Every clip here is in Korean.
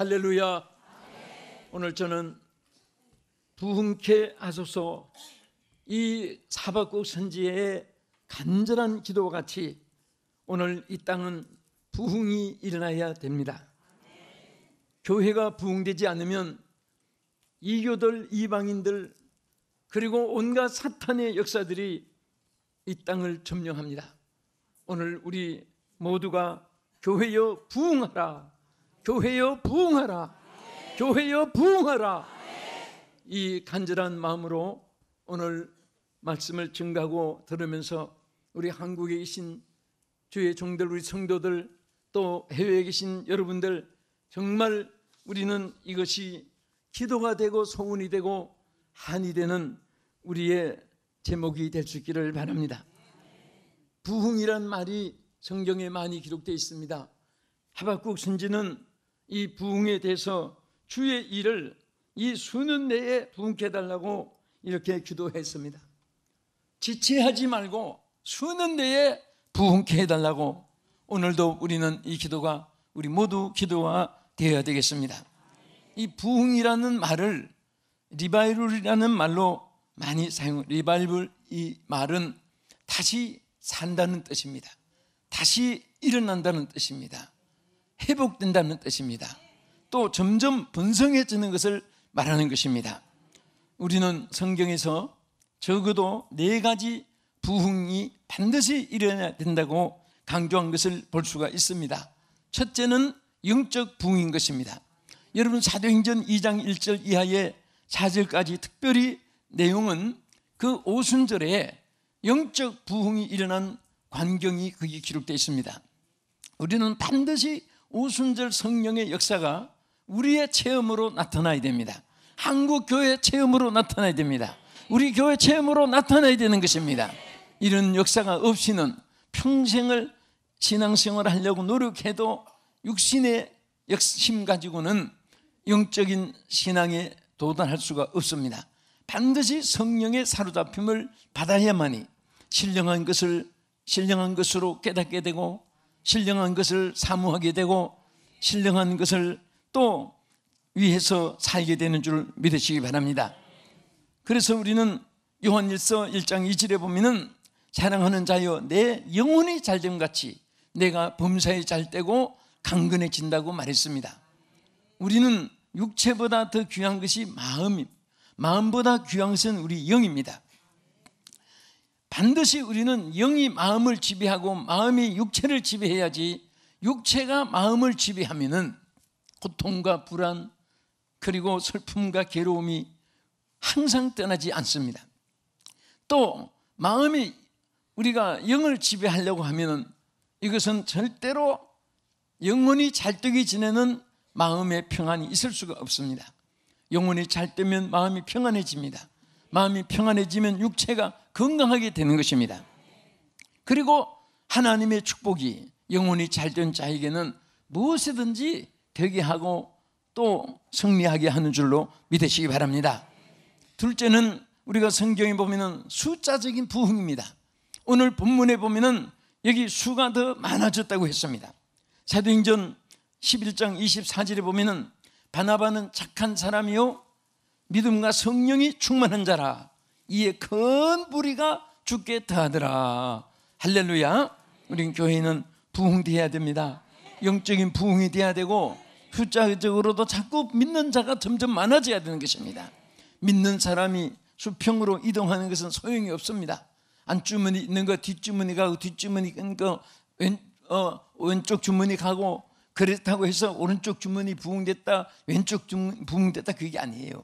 할렐루야. 오늘 저는 부흥케 하소서, 이 하박국 선지의 간절한 기도와 같이 오늘 이 땅은 부흥이 일어나야 됩니다. 교회가 부흥되지 않으면 이교들, 이방인들, 그리고 온갖 사탄의 역사들이 이 땅을 점령합니다. 오늘 우리 모두가 교회여 부흥하라, 교회여 부흥하라, 교회여 부흥하라, 이 간절한 마음으로 오늘 말씀을 증거하고 들으면서 우리 한국에 계신 주의 종들, 우리 성도들, 또 해외에 계신 여러분들, 정말 우리는 이것이 기도가 되고 소원이 되고 한이 되는 우리의 제목이 될 수 있기를 바랍니다. 부흥이란 말이 성경에 많이 기록되어 있습니다. 하박국 선지는 이 부흥에 대해서 주의 일을 이 수년 내에 부흥케 해달라고 이렇게 기도했습니다. 지체하지 말고 수년 내에 부흥케 해달라고, 오늘도 우리는 이 기도가 우리 모두 기도가 되어야 되겠습니다. 이 부흥이라는 말을 리바이벌이라는 말로 많이 사용, 리바이벌, 이 말은 다시 산다는 뜻입니다. 다시 일어난다는 뜻입니다. 회복된다는 뜻입니다. 또 점점 번성해지는 것을 말하는 것입니다. 우리는 성경에서 적어도 4가지 부흥이 반드시 일어나야 된다고 강조한 것을 볼 수가 있습니다. 첫째는 영적 부흥인 것입니다. 여러분, 사도행전 2장 1절 이하의 4절까지 특별히 내용은 그 오순절에 영적 부흥이 일어난 광경이 거기 기록되어 있습니다. 우리는 반드시 오순절 성령의 역사가 우리의 체험으로 나타나야 됩니다. 한국 교회 체험으로 나타나야 됩니다. 우리 교회 체험으로 나타나야 되는 것입니다. 이런 역사가 없이는 평생을 신앙생활을 하려고 노력해도 육신의 힘 가지고는 영적인 신앙에 도달할 수가 없습니다. 반드시 성령의 사로잡힘을 받아야만이 신령한 것으로 깨닫게 되고, 신령한 것을 사모하게 되고, 신령한 것을 또 위해서 살게 되는 줄 믿으시기 바랍니다. 그래서 우리는 요한일서 1장 2절에 보면은 사랑하는 자여, 내 영혼이 잘됨같이 내가 범사에 잘되고 강건해진다고 말했습니다. 우리는 육체보다 더 귀한 것이 마음보다 귀한 것은 우리 영입니다. 반드시 우리는 영이 마음을 지배하고 마음이 육체를 지배해야지, 육체가 마음을 지배하면은 고통과 불안, 그리고 슬픔과 괴로움이 항상 떠나지 않습니다. 또 마음이, 우리가 영을 지배하려고 하면은 이것은 절대로 영혼이 잘되기 전에는 마음의 평안이 있을 수가 없습니다. 영혼이 잘되면 마음이 평안해집니다. 마음이 평안해지면 육체가 건강하게 되는 것입니다. 그리고 하나님의 축복이 영혼이 잘된 자에게는 무엇이든지 되게 하고 또 승리하게 하는 줄로 믿으시기 바랍니다. 둘째는 우리가 성경에 보면은 숫자적인 부흥입니다. 오늘 본문에 보면은 여기 수가 더 많아졌다고 했습니다. 사도행전 11장 24절에 보면은 바나바는 착한 사람이요 믿음과 성령이 충만한 자라, 이에 큰 무리가 주께 더하더라. 할렐루야. 우리 교회는 부흥되어야 됩니다. 영적인 부흥이 되어야 되고, 숫자적으로도 자꾸 믿는 자가 점점 많아져야 되는 것입니다. 믿는 사람이 수평으로 이동하는 것은 소용이 없습니다. 안주머니 있는 거 뒷주머니 가고, 뒷주머니 있는 거 왼쪽 주머니 가고, 그렇다고 해서 오른쪽 주머니 부흥됐다, 왼쪽 주머니 부흥됐다, 그게 아니에요.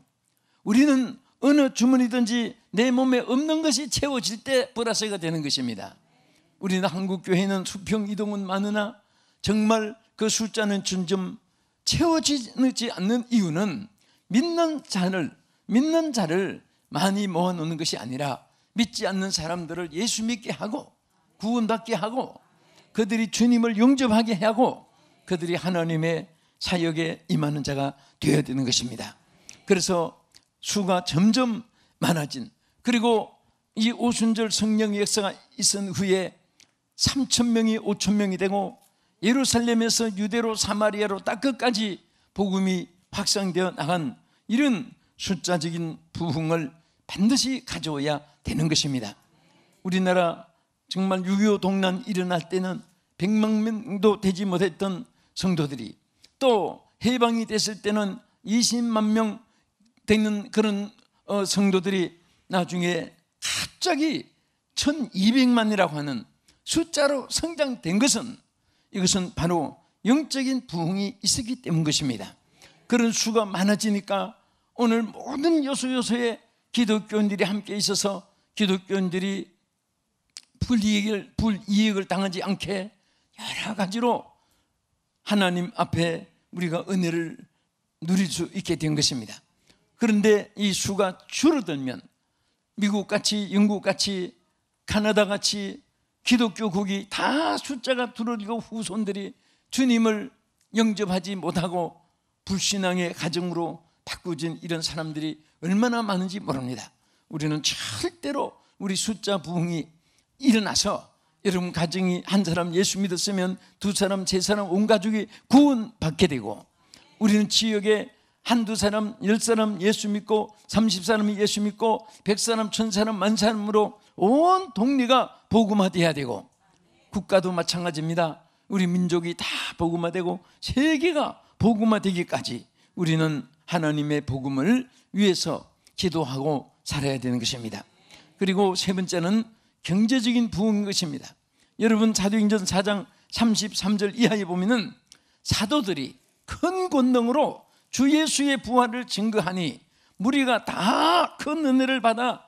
우리는 어느 주머니든지 내 몸에 없는 것이 채워질 때 플러스가 되는 것입니다. 우리는 한국 교회는 수평 이동은 많으나 정말 그 숫자는 점점 채워지지 않는 이유는 믿는 자를 많이 모아놓는 것이 아니라 믿지 않는 사람들을 예수 믿게 하고 구원받게 하고 그들이 주님을 영접하게 하고 그들이 하나님의 사역에 임하는 자가 되어야 되는 것입니다. 그래서 수가 점점 많아진, 그리고 이 오순절 성령의 역사가 있은 후에 3,000명이 5,000명이 되고 예루살렘에서 유대로 사마리아로 딱 끝까지 복음이 확산되어 나간 이런 숫자적인 부흥을 반드시 가져와야 되는 것입니다. 우리나라 정말 6.25 동란 일어날 때는 100만 명도 되지 못했던 성도들이, 또 해방이 됐을 때는 20만 명 되는 그런 성도들이 나중에 갑자기 1200만이라고 하는 숫자로 성장된 것은, 이것은 바로 영적인 부흥이 있었기 때문 것입니다. 그런 수가 많아지니까 오늘 모든 요소요소에 기독교인들이 함께 있어서 기독교인들이 불이익을 당하지 않게 여러 가지로 하나님 앞에 우리가 은혜를 누릴 수 있게 된 것입니다. 그런데 이 수가 줄어들면 미국같이, 영국같이, 카나다같이 기독교국이 다 숫자가 줄어들고 후손들이 주님을 영접하지 못하고 불신앙의 가정으로 바꾸진 이런 사람들이 얼마나 많은지 모릅니다. 우리는 절대로 우리 숫자 부흥이 일어나서 여러분 가정이 한 사람 예수 믿었으면 두 사람, 세 사람, 온 가족이 구원받게 되고, 우리는 지역에 한두 사람, 10사람 예수 믿고 30사람이 예수 믿고 100사람, 1000사람, 10,000사람으로 온 동네가 복음화돼야 되고, 국가도 마찬가지입니다. 우리 민족이 다 복음화되고 세계가 복음화되기까지 우리는 하나님의 복음을 위해서 기도하고 살아야 되는 것입니다. 그리고 세 번째는 경제적인 부흥인 것입니다. 여러분 사도행전 4장 33절 이하에 보면은 사도들이 큰 권능으로 주 예수의 부활을 증거하니 무리가 다 큰 은혜를 받아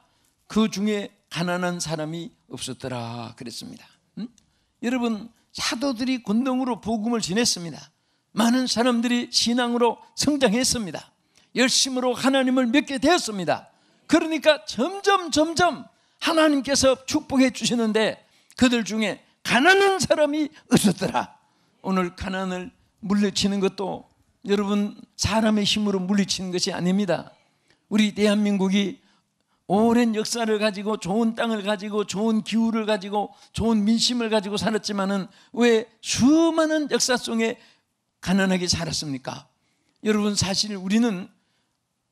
그 중에 가난한 사람이 없었더라 그랬습니다. 여러분 사도들이 권능으로 복음을 전했습니다. 많은 사람들이 신앙으로 성장했습니다. 열심으로 하나님을 믿게 되었습니다. 그러니까 점점 하나님께서 축복해 주시는데 그들 중에 가난한 사람이 없었더라. 오늘 가난을 물리치는 것도 여러분 사람의 힘으로 물리치는 것이 아닙니다. 우리 대한민국이 오랜 역사를 가지고 좋은 땅을 가지고 좋은 기후를 가지고 좋은 민심을 가지고 살았지만은 왜 수많은 역사 속에 가난하게 살았습니까? 여러분 사실 우리는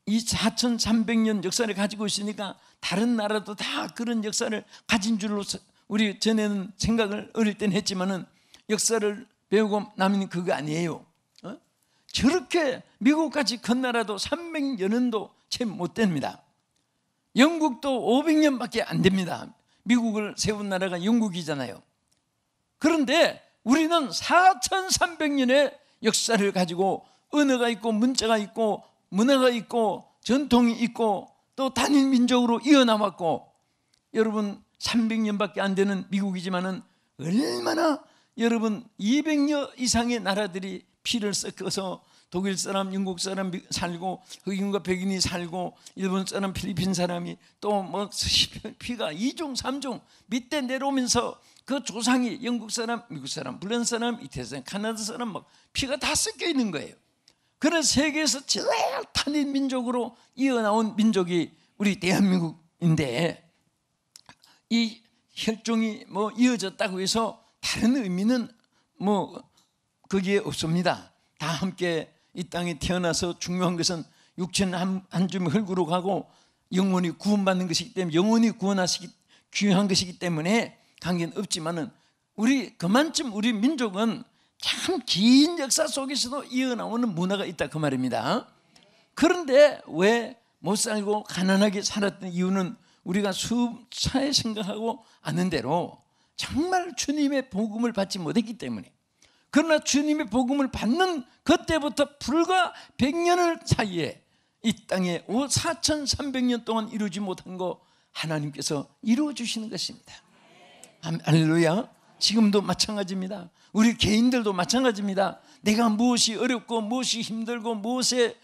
이 4300년 역사를 가지고 있으니까 다른 나라도 다 그런 역사를 가진 줄로 우리 전에는 생각을 어릴 땐 했지만은 역사를 배우고 나면 그거 아니에요. 저렇게 미국같이 큰 나라도 300여 년도 채 못 됩니다. 영국도 500년밖에 안 됩니다. 미국을 세운 나라가 영국이잖아요. 그런데 우리는 4300년의 역사를 가지고 언어가 있고 문자가 있고 문화가 있고 전통이 있고 또 단일 민족으로 이어나왔고, 여러분 300년밖에 안 되는 미국이지만은 얼마나 여러분 200여 이상의 나라들이 피를 섞어서 독일 사람, 영국 사람 살고 흑인과 백인이 살고 일본 사람, 필리핀 사람이 또 뭐 피가 2종 3종 밑에 내려오면서 그 조상이 영국 사람, 미국 사람, 불란 사람, 이태리 사람, 카나다 사람 막 피가 다 섞여 있는 거예요. 그런 세계에서 제일 단일 민족으로 이어나온 민족이 우리 대한민국인데, 이 혈종이 뭐 이어졌다고 해서 다른 의미는 뭐 거기에 없습니다. 다 함께 이 땅에 태어나서 중요한 것은 육체는 한 줌의 흙으로 가고 영혼이 구원받는 것이기 때문에, 영혼이 구원하시기 귀한 것이기 때문에 관계는 없지만은 우리 그만큼 우리 민족은 참 긴 역사 속에서도 이어나오는 문화가 있다 그 말입니다. 그런데 왜 못 살고 가난하게 살았던 이유는 우리가 수차에 생각하고 아는 대로 정말 주님의 복음을 받지 못했기 때문에. 그러나 주님의 복음을 받는 그때부터 불과 100년을 사이에 이 땅에 4300년 동안 이루지 못한 거 하나님께서 이루어 주시는 것입니다. 할렐루야. 지금도 마찬가지입니다. 우리 개인들도 마찬가지입니다. 내가 무엇이 어렵고 무엇이 힘들고 무엇에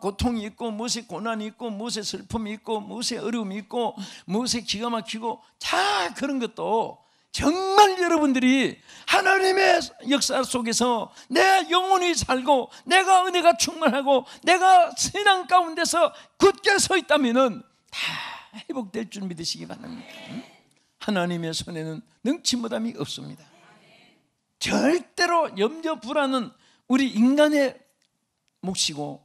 고통이 있고 무엇에 고난이 있고 무엇에 슬픔이 있고 무엇에 어려움이 있고 무엇에 기가 막히고 다 그런 것도 정말 여러분들이 하나님의 역사 속에서 내 영혼이 살고 내가 은혜가 충만하고 내가 신앙 가운데서 굳게 서 있다면 다 회복될 줄 믿으시기 바랍니다. 하나님의 손에는 능치 못함이 없습니다. 절대로 염려 불안은 우리 인간의 몫이고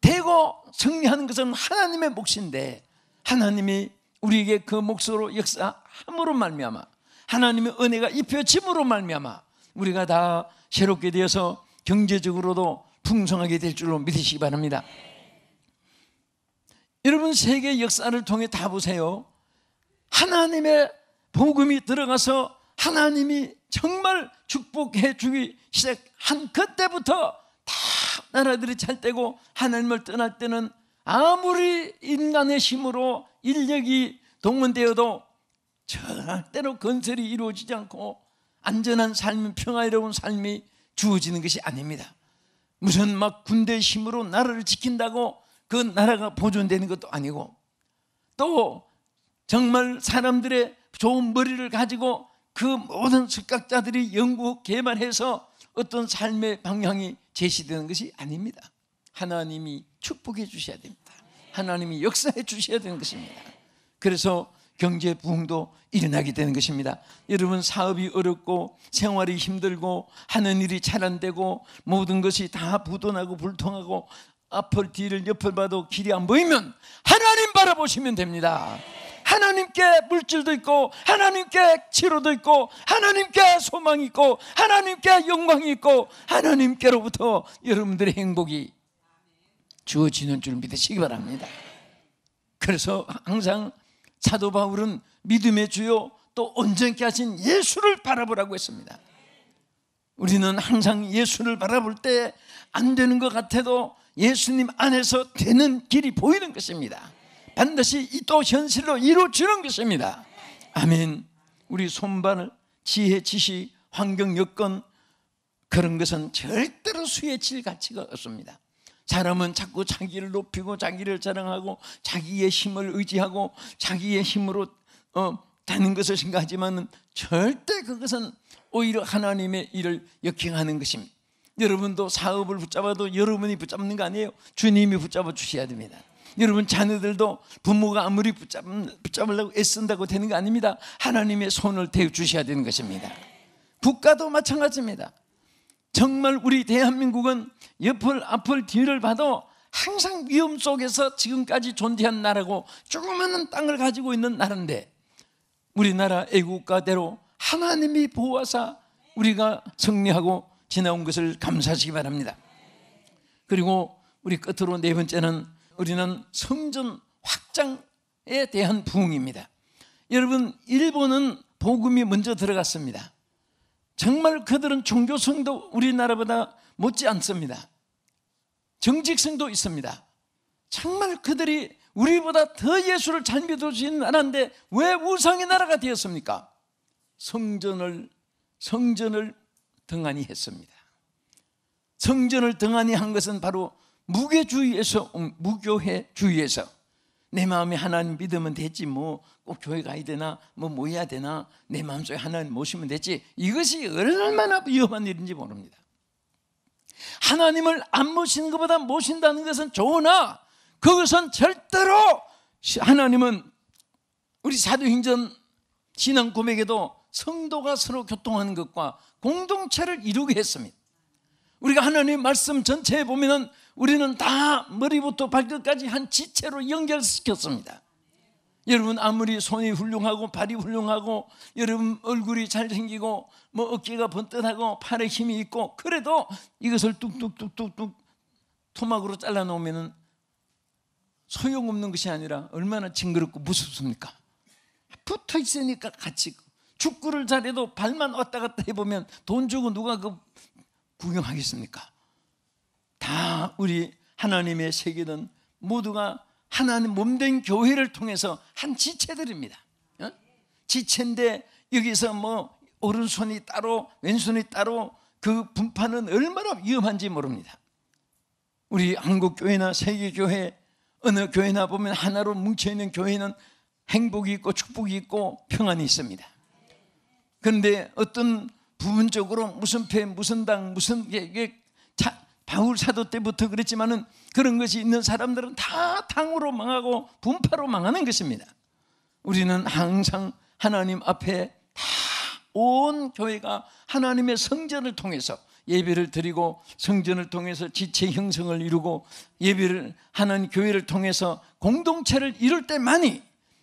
되고 승리하는 것은 하나님의 몫인데, 하나님이 우리에게 그 몫으로 역사함으로 말미암아, 하나님의 은혜가 입혀짐으로 말미암아 우리가 다 새롭게 되어서 경제적으로도 풍성하게 될 줄로 믿으시기 바랍니다. 여러분, 세계 역사를 통해 다 보세요. 하나님의 복음이 들어가서 하나님이 정말 축복해 주기 시작한 그때부터 다 나라들이 잘 되고, 하나님을 떠날 때는 아무리 인간의 힘으로 인력이 동원되어도 절대로 건설이 이루어지지 않고 안전한 삶, 평화로운 삶이 주어지는 것이 아닙니다. 무슨 막 군대의 힘으로 나라를 지킨다고 그 나라가 보존되는 것도 아니고, 또 정말 사람들의 좋은 머리를 가지고 그 모든 석학자들이 연구 개발해서 어떤 삶의 방향이 제시되는 것이 아닙니다. 하나님이 축복해 주셔야 됩니다. 하나님이 역사해 주셔야 되는 것입니다. 그래서 경제 부흥도 일어나게 되는 것입니다. 여러분, 사업이 어렵고 생활이 힘들고 하는 일이 잘 안 되고 모든 것이 다 부도나고 불통하고 앞을 뒤를 옆을 봐도 길이 안 보이면 하나님 바라보시면 됩니다. 하나님께 물질도 있고 하나님께 치료도 있고 하나님께 소망이 있고 하나님께 영광이 있고 하나님께로부터 여러분들의 행복이 주어지는 줄 믿으시기 바랍니다. 그래서 항상 사도 바울은 믿음의 주요 또 온전케 하신 예수를 바라보라고 했습니다. 우리는 항상 예수를 바라볼 때 안 되는 것 같아도 예수님 안에서 되는 길이 보이는 것입니다. 반드시 또 현실로 이루어지는 것입니다. 아멘. 우리 손발, 지혜, 지식, 환경, 여건, 그런 것은 절대로 수혜칠 가치가 없습니다. 사람은 자꾸 자기를 높이고 자기를 자랑하고 자기의 힘을 의지하고 자기의 힘으로 되는 것을 생각하지만 절대 그것은 오히려 하나님의 일을 역행하는 것입니다. 여러분도 사업을 붙잡아도 여러분이 붙잡는 거 아니에요. 주님이 붙잡아 주셔야 됩니다. 여러분 자녀들도 부모가 아무리 붙잡으려고 애쓴다고 되는 거 아닙니다. 하나님의 손을 대어 주셔야 되는 것입니다. 국가도 마찬가지입니다. 정말 우리 대한민국은 옆을 앞을 뒤를 봐도 항상 위험 속에서 지금까지 존재한 나라고 조그마한 땅을 가지고 있는 나라인데, 우리나라 애국가대로 하나님이 보호하사 우리가 승리하고 지나온 것을 감사하시기 바랍니다. 그리고 우리 끝으로 네 번째는 우리는 성전 확장에 대한 부흥입니다. 여러분, 일본은 복음이 먼저 들어갔습니다. 정말 그들은 종교성도 우리나라보다 못지 않습니다. 정직성도 있습니다. 정말 그들이 우리보다 더 예수를 잘 믿어주시는 나라인데 왜 우상의 나라가 되었습니까? 성전을 등한히 했습니다. 성전을 등한히 한 것은 바로 무교회주의에서 내 마음에 하나님 믿으면 되지, 뭐 꼭 교회 가야 되나, 뭐 해야 되나, 내 마음속에 하나님 모시면 되지, 이것이 얼마나 위험한 일인지 모릅니다. 하나님을 안 모시는 것보다 모신다는 것은 좋으나 그것은 절대로, 하나님은 우리 사도행전 신앙 고백에도 성도가 서로 교통하는 것과 공동체를 이루게 했습니다. 우리가 하나님의 말씀 전체에 보면은 우리는 다 머리부터 발끝까지 한 지체로 연결시켰습니다. 여러분 아무리 손이 훌륭하고 발이 훌륭하고 여러분 얼굴이 잘생기고 뭐 어깨가 번듯하고 팔에 힘이 있고 그래도 이것을 뚝뚝뚝뚝뚝 토막으로 잘라놓으면 소용없는 것이 아니라 얼마나 징그럽고 무섭습니까? 붙어 있으니까 같이 축구를 잘해도 발만 왔다 갔다 해보면 돈 주고 누가 그 구경하겠습니까? 다 우리 하나님의 세계는 모두가 하나님 몸된 교회를 통해서 한 지체들입니다. 지체인데 여기서 뭐 오른손이 따로 왼손이 따로 그 분파는 얼마나 위험한지 모릅니다. 우리 한국교회나 세계교회 어느 교회나 보면 하나로 뭉쳐있는 교회는 행복이 있고 축복이 있고 평안이 있습니다. 그런데 어떤 부분적으로 무슨 배 무슨 당 무슨 바울 사도 때부터 그랬지만은 그런 것이 있는 사람들은 다 당으로 망하고 분파로 망하는 것입니다. 우리는 항상 하나님 앞에 다 온 교회가 하나님의 성전을 통해서 예배를 드리고 성전을 통해서 지체 형성을 이루고 예배를 하는 교회를 통해서 공동체를 이룰 때만이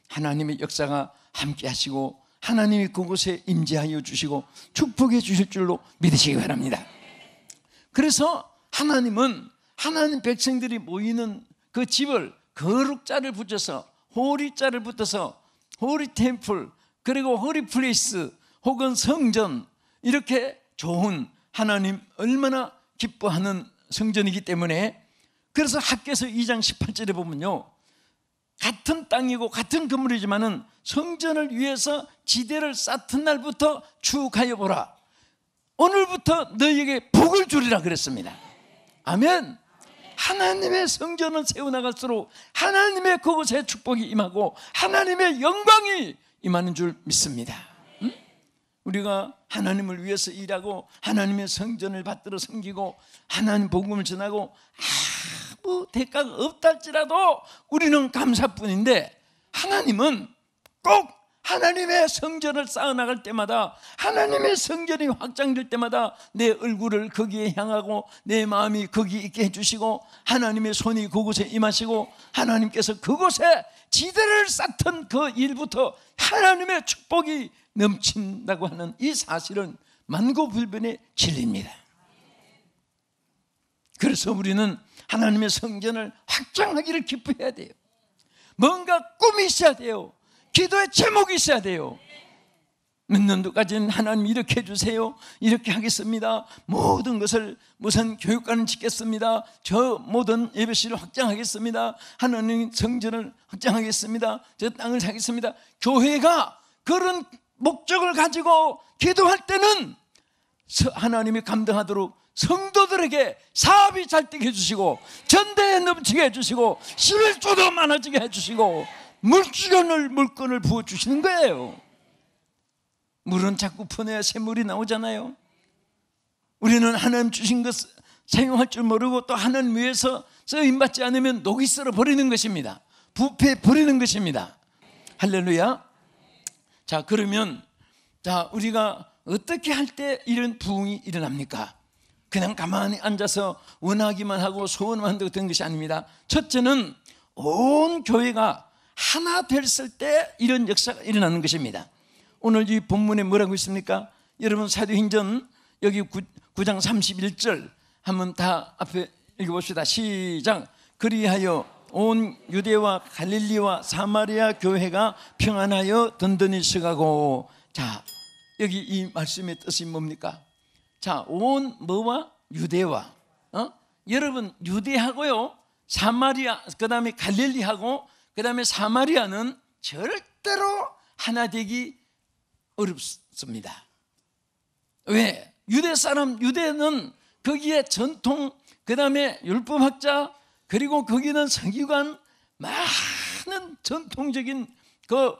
하나님의 역사가 함께 하시고 하나님이 그곳에 임재하여 주시고 축복해 주실 줄로 믿으시기 바랍니다. 그래서 하나님은 하나님 백성들이 모이는 그 집을 거룩자를 붙여서 호리자를 붙여서 호리 템플 그리고 호리 플레이스 혹은 성전 이렇게 좋은 하나님 얼마나 기뻐하는 성전이기 때문에 그래서 학개서 2장 18절에 보면요 같은 땅이고 같은 건물이지만은 성전을 위해서 지대를 쌓던 날부터 축하여 보라 오늘부터 너희에게 복을 주리라 그랬습니다. 아멘. 하나님의 성전을 세워나갈수록 하나님의 그곳에 축복이 임하고 하나님의 영광이 임하는 줄 믿습니다. 응? 우리가 하나님을 위해서 일하고 하나님의 성전을 받들어 섬기고 하나님 복음을 전하고 아무 대가가 없다 할지라도 우리는 감사뿐인데 하나님은 꼭 하나님의 성전을 쌓아나갈 때마다 하나님의 성전이 확장될 때마다 내 얼굴을 거기에 향하고 내 마음이 거기에 있게 해주시고 하나님의 손이 그곳에 임하시고 하나님께서 그곳에 지대를 쌓던 그 일부터 하나님의 축복이 넘친다고 하는 이 사실은 만고불변의 진리입니다. 그래서 우리는 하나님의 성전을 확장하기를 기뻐해야 돼요. 뭔가 꿈이 있어야 돼요. 기도의 제목이 있어야 돼요. 몇 년도까지는 하나님 이렇게 해주세요. 이렇게 하겠습니다. 모든 것을 무슨 교육관을 짓겠습니다. 저 모든 예배실을 확장하겠습니다. 하나님 성전을 확장하겠습니다. 저 땅을 사겠습니다. 교회가 그런 목적을 가지고 기도할 때는 하나님이 감당하도록 성도들에게 사업이 잘 되게 해주시고 전대에 넘치게 해주시고 11조도 많아지게 해주시고 물건을 부어주시는 거예요. 물은 자꾸 퍼내야 샘물이 나오잖아요. 우리는 하나님 주신 것 사용할 줄 모르고 또 하나님 위해서 쓰임받지 않으면 녹이 썰어 버리는 것입니다. 부패 버리는 것입니다. 할렐루야. 자, 그러면 우리가 어떻게 할 때 이런 부흥이 일어납니까? 그냥 가만히 앉아서 원하기만 하고 소원만 된 것이 아닙니다. 첫째는 온 교회가 하나 됐을 때 이런 역사가 일어나는 것입니다. 오늘 이 본문에 뭐라고 있습니까? 여러분 사도행전 여기 9장 31절 한번 다 앞에 읽어봅시다. 시작. 그리하여 온 유대와 갈릴리와 사마리아 교회가 평안하여 든든히 서가고. 자, 여기 이 말씀의 뜻이 뭡니까? 자, 온 뭐와 유대와 여러분 유대하고요 사마리아 그 다음에 갈릴리하고 그 다음에 사마리아는 절대로 하나 되기 어렵습니다. 왜? 유대는 거기에 전통 그 다음에 율법학자 그리고 거기는 서기관 많은 전통적인 그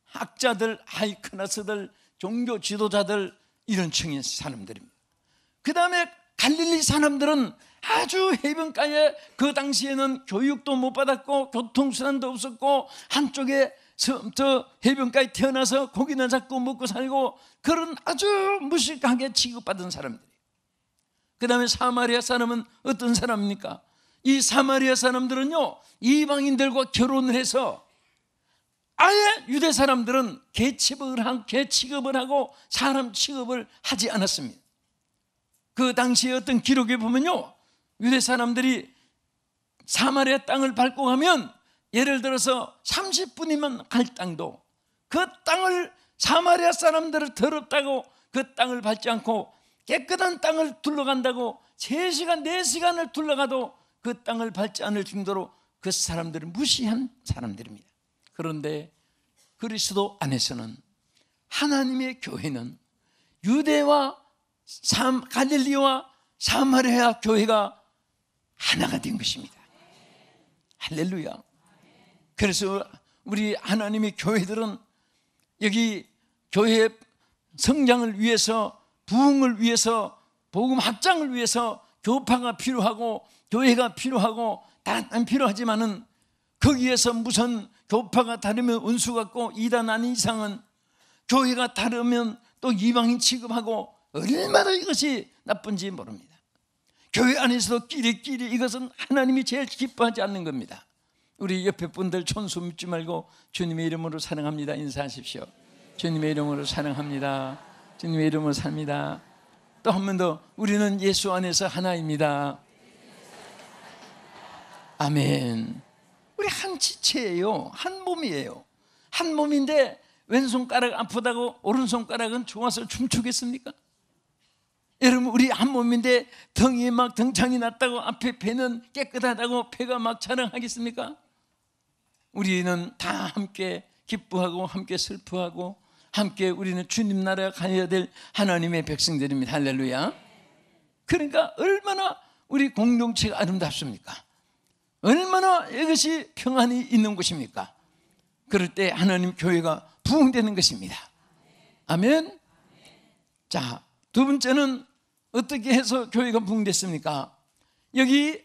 학자들 하이크나스들 종교 지도자들 이런 층의 사람들입니다. 그 다음에 갈릴리 사람들은 아주 해변가에 그 당시에는 교육도 못 받았고 교통수단도 없었고 한쪽에 저 해변가에 태어나서 고기나 잡고 먹고 살고 그런 아주 무식하게 취급받은 사람들이에요. 그 다음에 사마리아 사람은 어떤 사람입니까? 이 사마리아 사람들은요 이방인들과 결혼을 해서 아예 유대 사람들은 개 취급을 하고 사람 취급을 하지 않았습니다. 그 당시에 어떤 기록에 보면요 유대 사람들이 사마리아 땅을 밟고 가면 예를 들어서 30분이면 갈 땅도 그 땅을 사마리아 사람들을 더럽다고 그 땅을 밟지 않고 깨끗한 땅을 둘러간다고 3시간 4시간을 둘러가도 그 땅을 밟지 않을 정도로 그 사람들은 무시한 사람들입니다. 그런데 그리스도 안에서는 하나님의 교회는 유대와 갈릴리와 사마리아 교회가 하나가 된 것입니다. 할렐루야. 그래서 우리 하나님의 교회들은 여기 교회 성장을 위해서 부흥을 위해서 복음 확장을 위해서 교파가 필요하고 교회가 필요하고 다 필요하지만은 거기에서 무슨 교파가 다르면 원수 같고 이단 아닌 이상은 교회가 다르면 또 이방인 취급하고 얼마나 이것이 나쁜지 모릅니다. 교회 안에서도 끼리끼리 이것은 하나님이 제일 기뻐하지 않는 겁니다. 우리 옆에 분들 촌수 묻지 말고 주님의 이름으로 사랑합니다 인사하십시오. 주님의 이름으로 사랑합니다. 주님의 이름으로 삽니다. 또 한 번 더, 우리는 예수 안에서 하나입니다. 아멘. 우리 한 지체예요. 한 몸이에요. 한 몸인데 왼손가락 아프다고 오른손가락은 좋아서 춤추겠습니까? 여러분, 우리 한 몸인데 덩이에 막 등창이 났다고 앞에 배는 깨끗하다고 배가 막 자랑하겠습니까? 우리는 다 함께 기뻐하고 함께 슬퍼하고 함께 우리는 주님 나라에 가야 될 하나님의 백성들입니다. 할렐루야. 그러니까 얼마나 우리 공동체가 아름답습니까? 얼마나 이것이 평안이 있는 곳입니까? 그럴 때 하나님 교회가 부흥되는 것입니다. 아멘. 자, 두 번째는 어떻게 해서 교회가 부흥됐습니까? 여기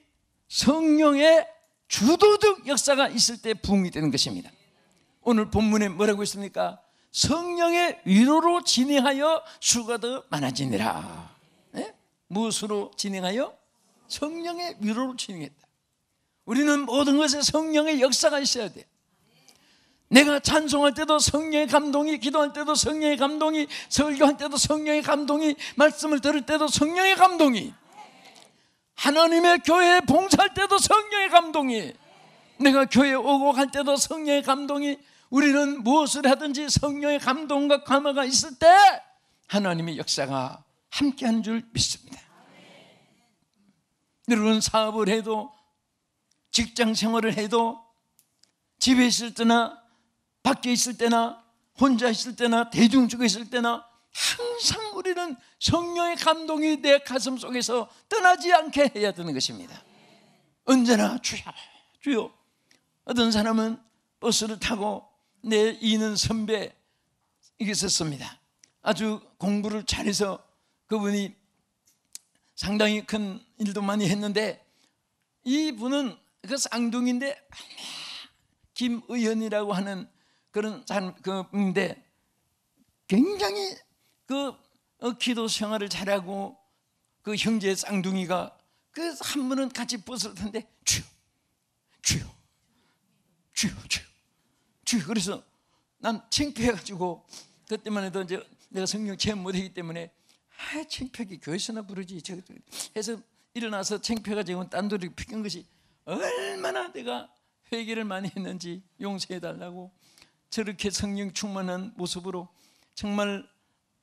성령의 주도적 역사가 있을 때 부흥이 되는 것입니다. 오늘 본문에 뭐라고 있습니까? 성령의 위로로 진행하여 수가 더 많아지니라. 네? 무엇으로 진행하여? 성령의 위로로 진행했다. 우리는 모든 것에 성령의 역사가 있어야 돼. 내가 찬송할 때도 성령의 감동이, 기도할 때도 성령의 감동이, 설교할 때도 성령의 감동이, 말씀을 들을 때도 성령의 감동이, 하나님의 교회에 봉사할 때도 성령의 감동이, 내가 교회에 오고 갈 때도 성령의 감동이, 우리는 무엇을 하든지 성령의 감동과 감화가 있을 때 하나님의 역사가 함께하는 줄 믿습니다. 여러분, 사업을 해도, 직장 생활을 해도, 집에 있을 때나 밖에 있을 때나 혼자 있을 때나 대중 중에 있을 때나 항상 우리는 성령의 감동이 내 가슴 속에서 떠나지 않게 해야 되는 것입니다. 언제나 주여 주여. 어떤 사람은 버스를 타고 내 이는 선배 있었습니다. 아주 공부를 잘해서 그분이 상당히 큰 일도 많이 했는데, 이분은 그 쌍둥이인데 김의연이라고 하는 그런 사람인데 굉장히 기도 생활을 잘하고, 그 형제 쌍둥이가 그 한 번은 같이 버스를 타는데 주여 주여 주여 주여 주여. 그래서 난 창피해가지고, 그때만 해도 이제 내가 성령 체험 못하기 때문에 창피하게 교회에서나 부르지 해서 일어나서 창피해가지고 딴소리 피운 것이 얼마나 내가 회개를 많이 했는지 용서해달라고 저렇게 성령 충만한 모습으로 정말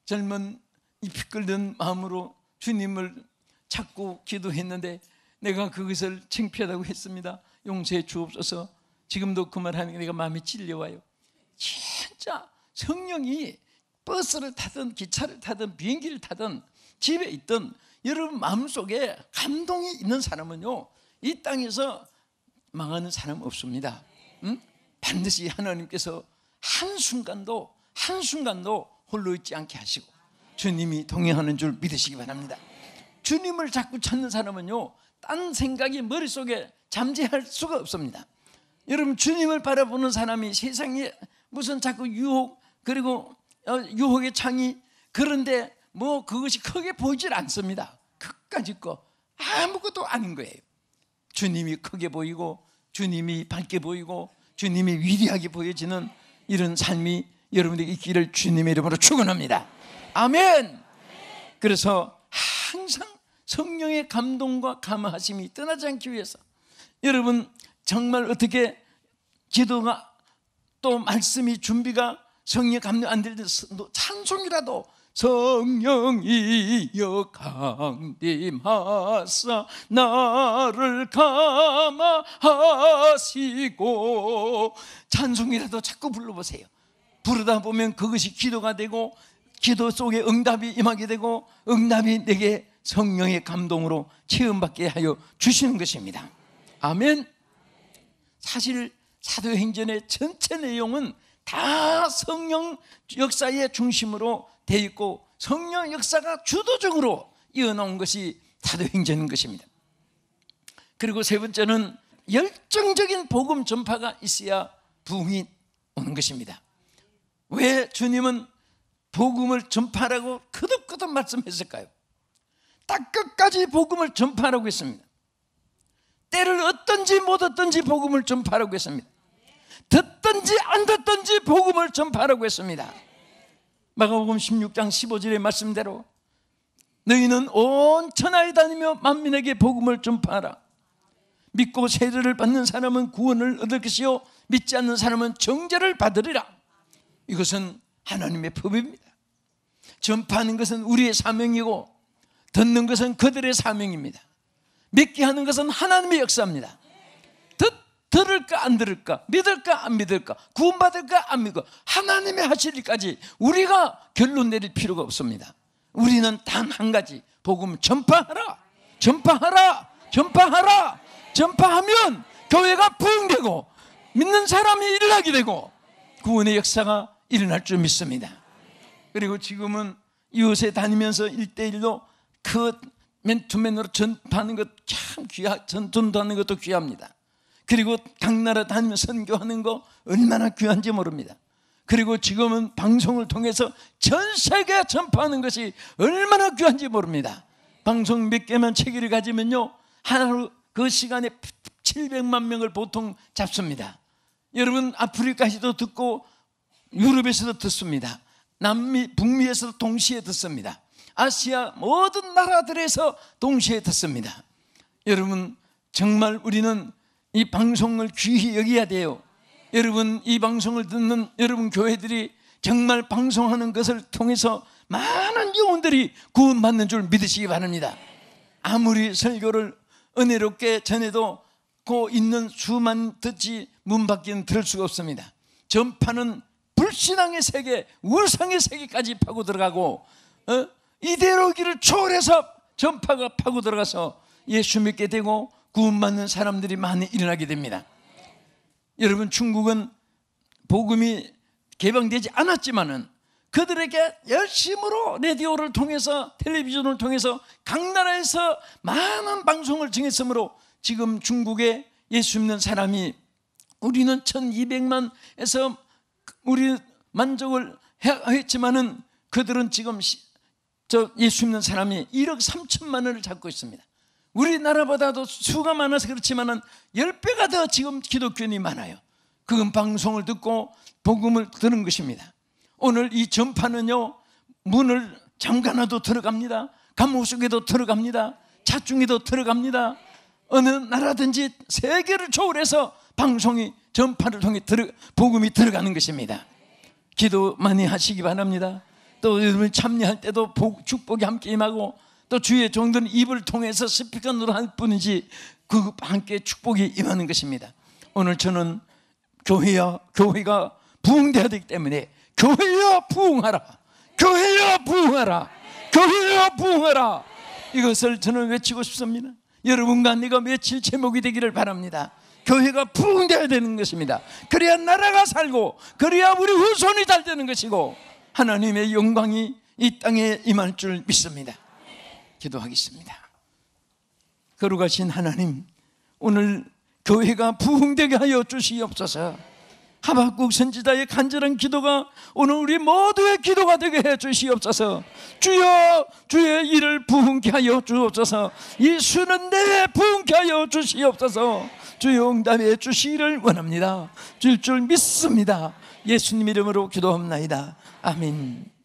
젊은 이 피끓는 마음으로 주님을 찾고 기도했는데, 내가 그것을 창피하다고 했습니다. 용서해 주옵소서. 지금도 그 말하는 게 내가 마음이 찔려와요. 진짜 성령이 버스를 타든 기차를 타든 비행기를 타든 집에 있든 여러분 마음속에 감동이 있는 사람은요, 이 땅에서 망하는 사람 없습니다. 응? 반드시 하나님께서 한순간도 홀로 있지 않게 하시고 주님이 동행하는 줄 믿으시기 바랍니다. 주님을 자꾸 찾는 사람은요, 딴 생각이 머릿속에 잠재할 수가 없습니다. 여러분, 주님을 바라보는 사람이 세상에 무슨 자꾸 유혹, 그리고 유혹의 창이, 그런데 뭐 그것이 크게 보이질 않습니다. 그까짓 거 아무것도 아닌 거예요. 주님이 크게 보이고 주님이 밝게 보이고 주님이 위대하게 보여지는 이런 삶이 여러분에게 있기를 주님의 이름으로 축원합니다. 아멘. 그래서 항상 성령의 감동과 감화하심이 떠나지 않기 위해서 여러분 정말 어떻게 기도가 또 말씀이 준비가 성령 감동 안 될 때 찬송이라도 성령이여 강림하사 나를 감화하시고, 찬송이라도 자꾸 불러보세요. 부르다 보면 그것이 기도가 되고 기도 속에 응답이 임하게 되고 응답이 내게 성령의 감동으로 체험받게 하여 주시는 것입니다. 아멘. 사실 사도행전의 전체 내용은 다 성령 역사의 중심으로 되어 있고 성령 역사가 주도적으로 이어나온 것이 사도행전인 것입니다. 그리고 세 번째는 열정적인 복음 전파가 있어야 부흥이 오는 것입니다. 왜 주님은 복음을 전파라고 거듭거듭 말씀했을까요? 딱 끝까지 복음을 전파하라고 했습니다. 때를 얻든지 못 얻든지 복음을 전파하라고 했습니다. 듣든지 안 듣든지 복음을 전파하라고 했습니다. 마가복음 16장 15절의 말씀대로 너희는 온 천하에 다니며 만민에게 복음을 전파하라. 믿고 세례를 받는 사람은 구원을 얻을 것이요 믿지 않는 사람은 정죄를 받으리라. 이것은 하나님의 법입니다. 전파하는 것은 우리의 사명이고 듣는 것은 그들의 사명입니다. 믿게 하는 것은 하나님의 역사입니다. 들을까 안 들을까, 믿을까 안 믿을까, 구원받을까 안 믿을까, 하나님의 하실 일까지 우리가 결론 내릴 필요가 없습니다. 우리는 단 한 가지, 복음 전파하라, 전파하라, 전파하라. 전파하면 교회가 부흥되고 믿는 사람이 일어나게 되고 구원의 역사가 일어날 줄 믿습니다. 그리고 지금은 이웃에 다니면서 1대1로 그 맨투맨으로 전파하는 것 참 전도하는 것도 귀합니다. 그리고 각 나라 다니면서 선교하는 거 얼마나 귀한지 모릅니다. 그리고 지금은 방송을 통해서 전 세계에 전파하는 것이 얼마나 귀한지 모릅니다. 방송 몇 개만 체계를 가지면요 하루 그 시간에 700만 명을 보통 잡습니다. 여러분 아프리카에서도 듣고 유럽에서도 듣습니다. 남미, 북미에서도 동시에 듣습니다. 아시아 모든 나라들에서 동시에 듣습니다. 여러분 정말 우리는 이 방송을 귀히 여겨야 돼요. 여러분 이 방송을 듣는 여러분 교회들이 정말 방송하는 것을 통해서 많은 영혼들이 구원받는 줄 믿으시기 바랍니다. 아무리 설교를 은혜롭게 전해도 그 있는 수만 듣지 문 밖에는 들을 수가 없습니다. 전파는 불신앙의 세계, 우상의 세계까지 파고 들어가고 이데올로기를 초월해서 전파가 파고 들어가서 예수 믿게 되고 구원받는 사람들이 많이 일어나게 됩니다. 여러분 중국은 복음이 개방되지 않았지만은 그들에게 열심으로 라디오를 통해서 텔레비전을 통해서 각 나라에서 많은 방송을 정했으므로 지금 중국에 예수 믿는 사람이 우리는 1200만에서 우리 만족을 했지만은 그들은 지금 예수 믿는 사람이 1억 3천만을 잡고 있습니다. 우리나라보다도 수가 많아서 그렇지만은 10배가 더 지금 기독교인이 많아요. 그건 방송을 듣고 복음을 들은 것입니다. 오늘 이 전파는요 문을 잠가놔도 들어갑니다. 감옥 속에도 들어갑니다. 차중에도 들어갑니다. 어느 나라든지 세계를 초월해서 방송이 전파를 통해 복음이 들어가는 것입니다. 기도 많이 하시기 바랍니다. 또 여러분 참여할 때도 축복이 함께 임하고 또 주의 종들은 입을 통해서 스피커로 할 뿐이지 그 함께 축복이 임하는 것입니다. 오늘 저는 교회가 부흥되어야 되기 때문에 교회여 부흥하라, 교회여 부흥하라, 교회여 부흥하라 이것을 저는 외치고 싶습니다. 여러분과 내가 외칠 제목이 되기를 바랍니다. 교회가 부흥되어야 되는 것입니다. 그래야 나라가 살고 그래야 우리 후손이 잘 되는 것이고 하나님의 영광이 이 땅에 임할 줄 믿습니다. 기도하겠습니다. 거룩하신 하나님, 오늘 교회가 부흥되게 하여 주시옵소서. 하박국 선지자의 간절한 기도가 오늘 우리 모두의 기도가 되게 해 주시옵소서. 주여, 주의 일을 부흥케 하여 주옵소서. 이 수는 내 부흥케 하여 주시옵소서. 주여 응답해 주시기를 원합니다. 줄 믿습니다. 예수님 이름으로 기도합나이다. 아멘.